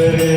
हरे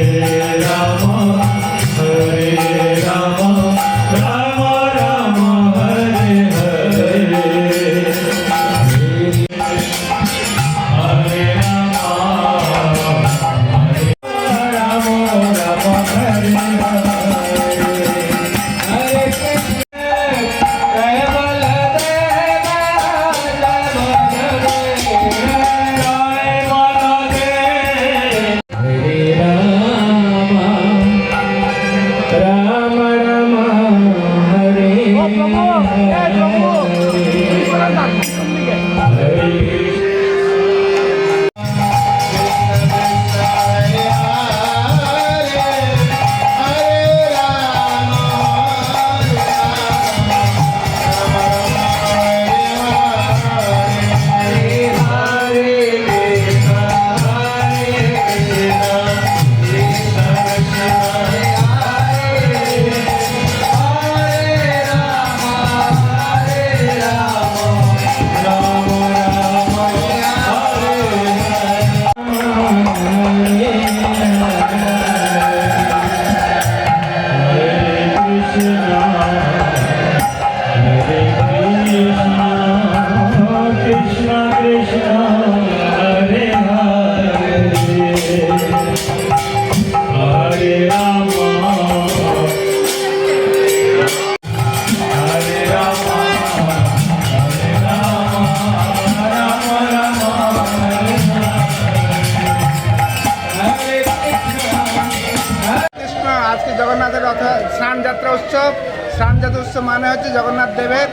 উৎসব। স্নানযাত্রা উৎসব মানে হচ্ছে জগন্নাথ দেবের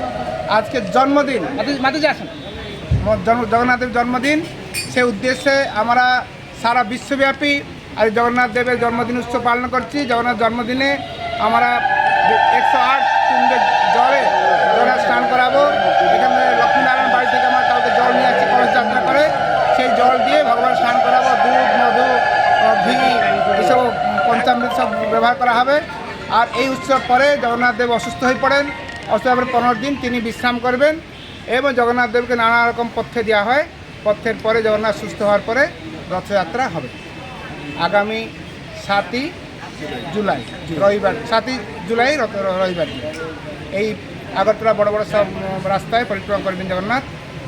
আজকে জন্মদিন, জগন্নাথ দেবের জন্মদিন। সে উদ্দেশ্যে আমরা সারা বিশ্বব্যাপী আজ জগন্নাথ দেবের জন্মদিন উৎসব পালন করছি। জগন্নাথ জন্মদিনে আমরা 108 কুণ্ডের জলে জগন্নাথ স্নান করাবো। এখানে লক্ষ্মীনারায়ণ বাড়ি থেকে আমরা কাউকে জল নিয়ে আসছি কলস যাত্রা করে, সেই জল দিয়ে ভগবান স্নান করাবো। দুধ, মধু, ঘি এসব পঞ্চামৃত সব ব্যবহার করা হবে। আর এই উৎসব পরে জগন্নাথ দেব অসুস্থ হয়ে পড়েন। অসুস্থ হওয়ার 15 দিন তিনি বিশ্রাম করবেন এবং জগন্নাথ দেবকে নানা রকম পথ্য দেওয়া হয়। পথ্যের পরে জগন্নাথ সুস্থ হওয়ার পরে রথযাত্রা হবে আগামী 7ই জুলাই রবিবার, 7ই জুলাই রবিবার। এই আগরতলা বড় বড় সব রাস্তায় পরিক্রমা করবেন জগন্নাথ।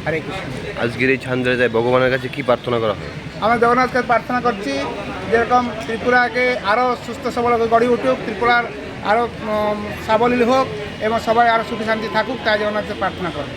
হরে কৃষ্ণ। আজকের এই ছান্দ্রায় ভগবানের কাছে কি প্রার্থনা করা হয়? আমরা জগন্নাথকে প্রার্থনা করছি যেরকম ত্রিপুরাকে আরও সুস্থ সবল গড়ে উঠুক, ত্রিপুরার আরও সাবলীল হোক এবং সবাই আরও সুখী শান্তি থাকুক, তাই জগন্নাথকে প্রার্থনা করব।